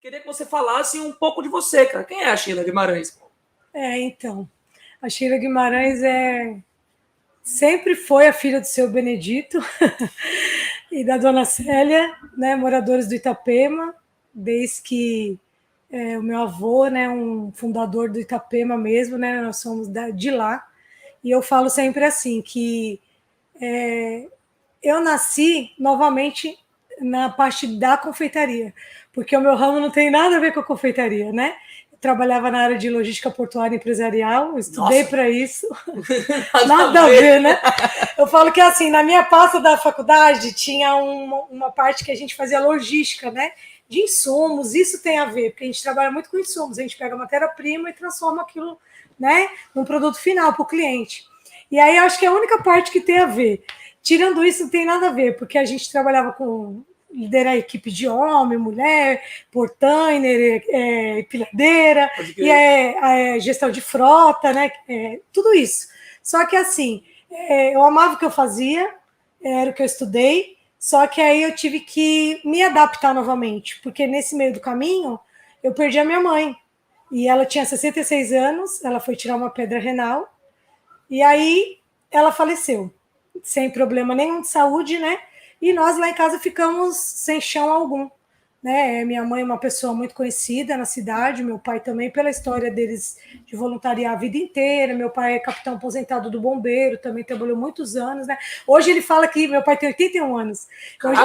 Queria que você falasse um pouco de você, cara. Quem é a Sheila Guimarães? Então, a Sheila Guimarães sempre foi a filha do seu Benedito e da dona Célia, né, moradores do Itapema, desde que o meu avô, né, um fundador do Itapema mesmo, né, nós somos de lá, e eu falo sempre assim, que eu nasci novamente na parte da confeitaria, porque o meu ramo não tem nada a ver com a confeitaria, né? Eu trabalhava na área de logística portuária empresarial, estudei para isso. Nada a ver, né? Eu falo que assim, na minha pasta da faculdade tinha uma parte que a gente fazia logística, né? De insumos, isso tem a ver, porque a gente trabalha muito com insumos, a gente pega matéria-prima e transforma aquilo, né, num produto final para o cliente. E aí eu acho que é a única parte que tem a ver. Tirando isso, não tem nada a ver, porque a gente trabalhava com liderar a equipe de homem, mulher, portainer, empilhadeira, e gestão de frota, né? Tudo isso. Só que assim, eu amava o que eu fazia, era o que eu estudei, só que aí eu tive que me adaptar novamente, porque nesse meio do caminho eu perdi a minha mãe. E ela tinha 66 anos, ela foi tirar uma pedra renal, e aí ela faleceu, sem problema nenhum de saúde, né? E nós lá em casa ficamos sem chão algum, né? Minha mãe é uma pessoa muito conhecida na cidade, meu pai também, pela história deles de voluntariar a vida inteira. Meu pai é capitão aposentado do bombeiro, também trabalhou muitos anos, né? Hoje ele fala que meu pai tem 81 anos. Hoje,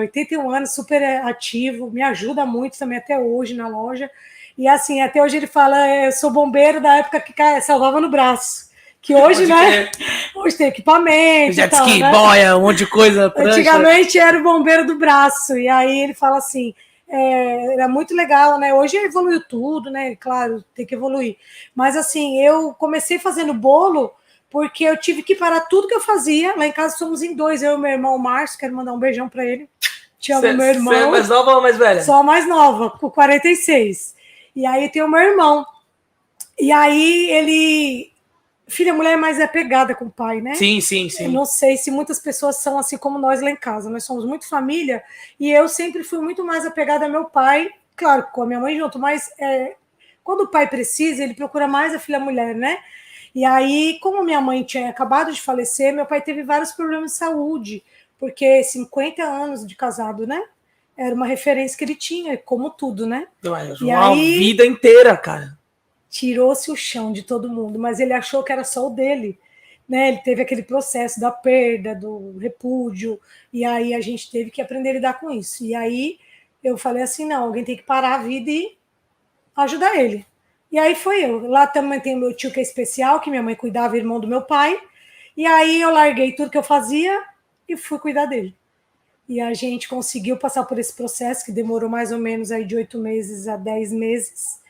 81 anos, super ativo, me ajuda muito também até hoje na loja. E assim, até hoje ele fala, eu sou bombeiro da época que salvava no braço. Que hoje, né? Hoje tem equipamento. Jet ski, né? Boia, um monte de coisa. Antigamente era o bombeiro do braço. E aí ele fala assim: era muito legal, né? Hoje evoluiu tudo, né? Claro, tem que evoluir. Mas assim, eu comecei fazendo bolo porque eu tive que parar tudo que eu fazia. Lá em casa somos em dois, eu e meu irmão Márcio. Quero mandar um beijão para ele. Te amo, meu irmão. Você é mais nova ou mais velha? Só a mais nova, com 46. E aí tem o meu irmão. E aí ele. Filha, mulher é mais apegada com o pai, né? Sim, sim, sim. Eu não sei se muitas pessoas são assim como nós lá em casa. Nós somos muito família e eu sempre fui muito mais apegada ao meu pai, claro, com a minha mãe junto, mas quando o pai precisa, ele procura mais a filha mulher, né? E aí, como minha mãe tinha acabado de falecer, meu pai teve vários problemas de saúde, porque 50 anos de casado, né? Era uma referência que ele tinha, como tudo, né? E uma aí, vida inteira, cara. Tirou-se o chão de todo mundo, mas ele achou que era só o dele, né? Ele teve aquele processo da perda, do repúdio, e aí a gente teve que aprender a lidar com isso. E aí eu falei assim, não, alguém tem que parar a vida e ajudar ele. E aí foi eu. Lá também tem o meu tio que é especial, que minha mãe cuidava, irmão do meu pai, e aí eu larguei tudo que eu fazia e fui cuidar dele. E a gente conseguiu passar por esse processo, que demorou mais ou menos aí de 8 meses a 10 meses,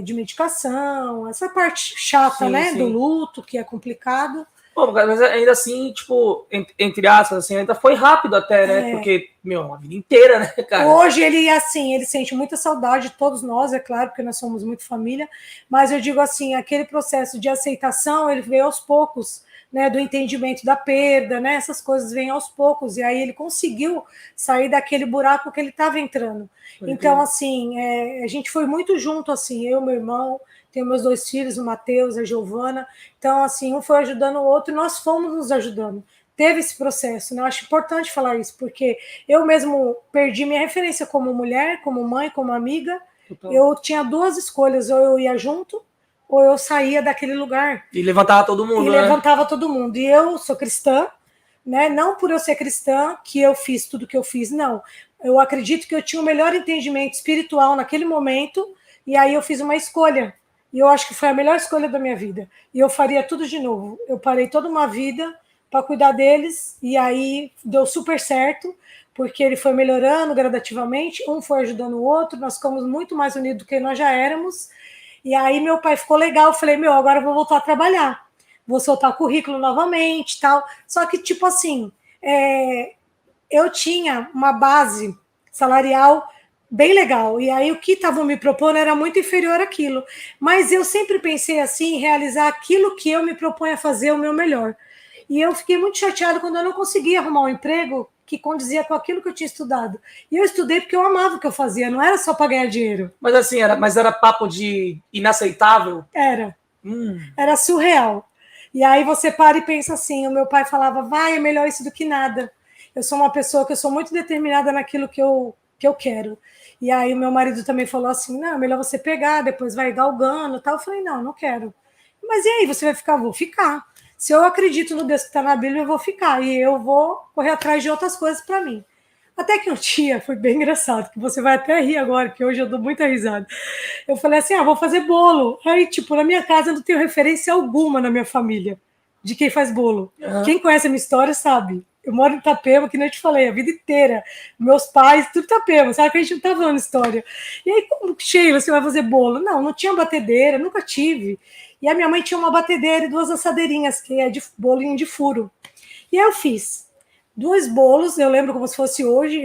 de medicação, essa parte chata, sim, né, sim, do luto, que é complicado. Pô, mas ainda assim, tipo, entre aspas, assim, ainda foi rápido até, né? Porque, a vida inteira, né, cara? Hoje ele, assim, ele sente muita saudade de todos nós, é claro, porque nós somos muito família, mas eu digo assim, aquele processo de aceitação, ele veio aos poucos, né, do entendimento da perda, né, essas coisas vêm aos poucos, e aí ele conseguiu sair daquele buraco que ele estava entrando. Então, assim, a gente foi muito junto, assim, eu, meu irmão, tenho meus 2 filhos, o Matheus, a Giovana, então, assim, um foi ajudando o outro, e nós fomos nos ajudando. Teve esse processo, né? Eu acho importante falar isso, porque eu mesmo perdi minha referência como mulher, como mãe, como amiga. Eu tinha 2 escolhas, ou eu ia junto, ou eu saía daquele lugar. E levantava todo mundo, né? Levantava todo mundo. E eu sou cristã, né? Não por eu ser cristã que eu fiz tudo que eu fiz, não. Eu acredito que eu tinha o melhor entendimento espiritual naquele momento, e aí eu fiz uma escolha. E eu acho que foi a melhor escolha da minha vida. E eu faria tudo de novo. Eu parei toda uma vida para cuidar deles, e aí deu super certo, porque ele foi melhorando gradativamente, um foi ajudando o outro, nós ficamos muito mais unidos do que nós já éramos, e aí meu pai ficou legal, eu falei, agora eu vou voltar a trabalhar, vou soltar currículo novamente, tal, só que, tipo assim, eu tinha uma base salarial bem legal, e aí o que estavam me propondo era muito inferior àquilo, mas eu sempre pensei assim, em realizar aquilo que eu me proponho a fazer o meu melhor. E eu fiquei muito chateada quando eu não consegui arrumar um emprego que condizia com aquilo que eu tinha estudado. E eu estudei porque eu amava o que eu fazia, não era só para ganhar dinheiro. Mas assim, era papo de inaceitável? Era surreal. E aí você para e pensa assim, o meu pai falava, vai, é melhor isso do que nada. Eu sou uma pessoa que eu sou muito determinada naquilo que eu quero. E aí o meu marido também falou assim, não, é melhor você pegar, depois vai galgando e tal. Eu falei, não quero. Mas e aí, você vai ficar? Vou ficar. Se eu acredito no Deus que está na Bíblia, eu vou ficar. E eu vou correr atrás de outras coisas para mim. Até que um dia, foi bem engraçado, que você vai até rir agora, que hoje eu dou muita risada. Eu falei assim, vou fazer bolo. Aí, tipo, na minha casa eu não tenho referência alguma na minha família de quem faz bolo. Quem conhece a minha história sabe. Eu moro em Itapema, que nem eu te falei, a vida inteira. Meus pais, tudo Itapema, sabe que a gente não tá falando história. E aí, como Sheila, você vai fazer bolo? Não tinha batedeira, nunca tive. E a minha mãe tinha uma batedeira e 2 assadeirinhas, que é de bolinho de furo. E aí eu fiz 2 bolos, eu lembro como se fosse hoje,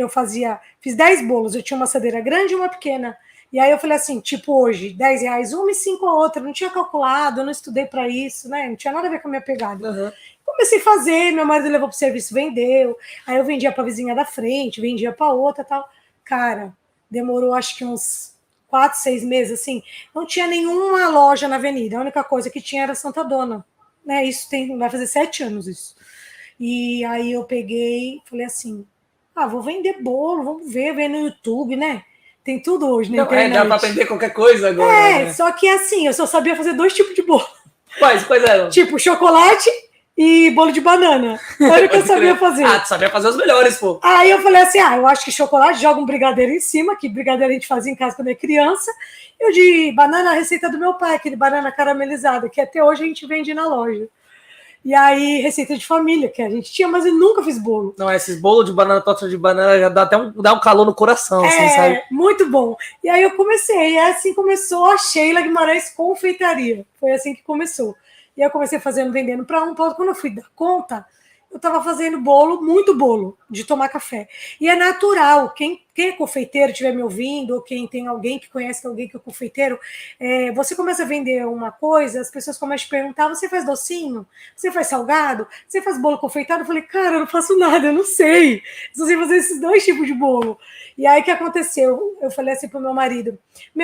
fiz 10 bolos, eu tinha uma assadeira grande e uma pequena. E aí eu falei assim, tipo hoje, R$10 uma e 5 a outra, não tinha calculado, eu não estudei para isso, né? Não tinha nada a ver com a minha pegada. Comecei a fazer, meu marido levou pro serviço, vendeu, aí eu vendia pra vizinha da frente, vendia pra outra e tal. Cara, demorou acho que uns 4, 6 meses, assim, não tinha nenhuma loja na avenida, a única coisa que tinha era Santa Dona, né? Isso vai fazer 7 anos isso. E aí eu peguei, falei assim, vou vender bolo, vamos ver no YouTube, né? Tem tudo hoje na internet. Dá pra aprender qualquer coisa agora. Né? Só que assim, eu só sabia fazer 2 tipos de bolo. Quais eram? Tipo, chocolate e bolo de banana. Era o que eu sabia fazer. Tu sabia fazer os melhores, pô. Aí eu falei assim, eu acho que chocolate, joga um brigadeiro em cima, que brigadeiro a gente fazia em casa quando era criança. E o de banana, a receita do meu pai, aquele banana caramelizado, que até hoje a gente vende na loja. E aí, receita de família, que a gente tinha, mas eu nunca fiz bolo. Não, esses bolos de banana, torta de banana, já dá até um calor no coração, assim, sabe? Muito bom. E aí eu comecei, e assim começou a Sheila Guimarães Confeitaria. Foi assim que começou. E eu comecei vendendo para um, para outro. Quando eu fui dar conta, eu estava fazendo bolo, muito bolo, de tomar café. E é natural, quem é confeiteiro, estiver me ouvindo, ou quem tem alguém que conhece alguém que é confeiteiro, você começa a vender uma coisa, as pessoas começam a te perguntar, você faz docinho? Você faz salgado? Você faz bolo confeitado? Eu falei, cara, eu não faço nada, eu não sei. Eu só sei fazer esses 2 tipos de bolo. E aí, o que aconteceu? Eu falei assim pro meu marido,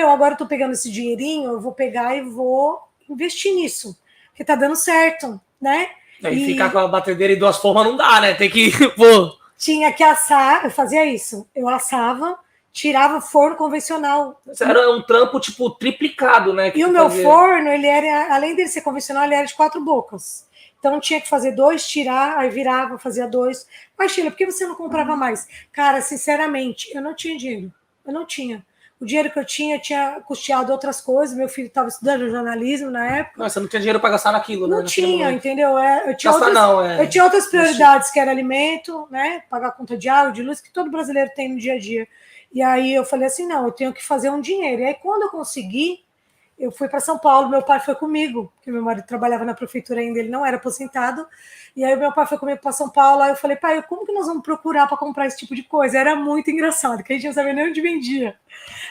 agora eu tô pegando esse dinheirinho, eu vou pegar e vou investir nisso, porque tá dando certo, né? E ficar com a batedeira em 2 formas não dá, né? Tem que, pô... Tinha que assar, eu fazia isso. Eu assava, tirava forno convencional. Era um trampo, tipo, triplicado, né? E o meu forno, ele era, além dele ser convencional, ele era de 4 bocas. Então tinha que fazer 2, tirar, aí virava, fazia 2. Mas, Sheila, por que você não comprava mais? Cara, sinceramente, eu não tinha dinheiro. Eu não tinha. O dinheiro que eu tinha custeado outras coisas. Meu filho estava estudando jornalismo na época. Não, você não tinha dinheiro para gastar naquilo, né? Não tinha, entendeu? Eu tinha outras prioridades, que era alimento, né? Pagar conta de água, de luz, que todo brasileiro tem no dia a dia. E aí eu falei assim, não, eu tenho que fazer um dinheiro. E aí quando eu consegui, eu fui para São Paulo, meu pai foi comigo, porque meu marido trabalhava na prefeitura ainda, ele não era aposentado. E aí meu pai foi comigo para São Paulo, aí eu falei, pai, como que nós vamos procurar para comprar esse tipo de coisa? Era muito engraçado, que a gente não sabia nem onde vendia.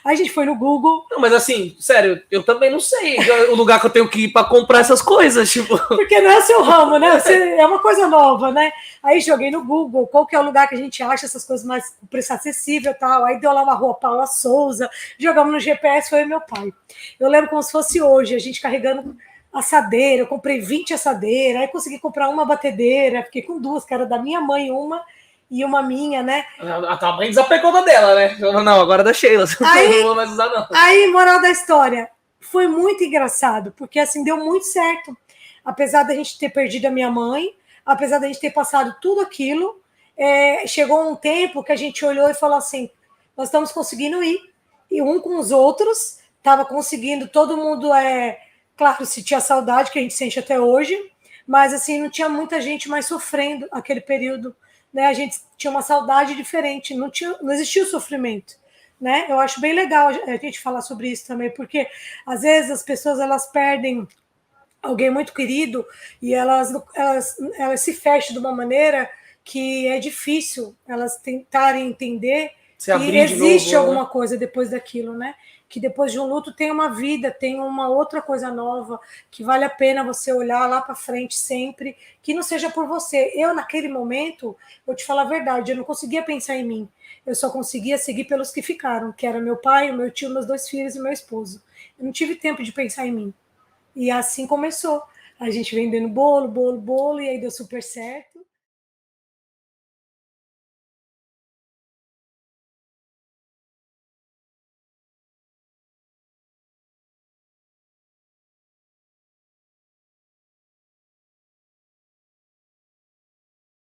Aí a gente foi no Google. Não, mas assim, sério, eu também não sei o lugar que eu tenho que ir para comprar essas coisas, tipo... Porque não é seu ramo, né? É uma coisa nova, né? Aí joguei no Google, qual que é o lugar que a gente acha essas coisas mais com preço acessível e tal. Aí deu lá uma rua Paula Souza, jogamos no GPS, foi meu pai. Eu lembro como se fosse hoje, a gente carregando assadeira, eu comprei 20 assadeiras, aí consegui comprar uma batedeira, fiquei com 2, que era da minha mãe uma e uma minha, né? A tua mãe desapegou da dela, né? Não, agora é da Sheila, aí, não vou mais usar não. Aí, moral da história, foi muito engraçado, porque assim, deu muito certo. Apesar da gente ter perdido a minha mãe, apesar da gente ter passado tudo aquilo, chegou um tempo que a gente olhou e falou assim, nós estamos conseguindo ir, e um com os outros, estava conseguindo, todo mundo, claro, se tinha saudade, que a gente sente até hoje, mas assim, não tinha muita gente mais sofrendo aquele período, né? A gente tinha uma saudade diferente, não existia o sofrimento, né? Eu acho bem legal a gente falar sobre isso também, porque às vezes as pessoas elas perdem alguém muito querido e elas se fecham de uma maneira que é difícil elas tentarem entender Se abrir que existe de novo, alguma coisa depois daquilo, né? Que depois de um luto tem uma vida, tem uma outra coisa nova, que vale a pena você olhar lá para frente sempre, que não seja por você. Eu, naquele momento, vou te falar a verdade, eu não conseguia pensar em mim. Eu só conseguia seguir pelos que ficaram, que era meu pai, o meu tio, meus 2 filhos e meu esposo. Eu não tive tempo de pensar em mim. E assim começou. A gente vendendo bolo, bolo, bolo, e aí deu super certo.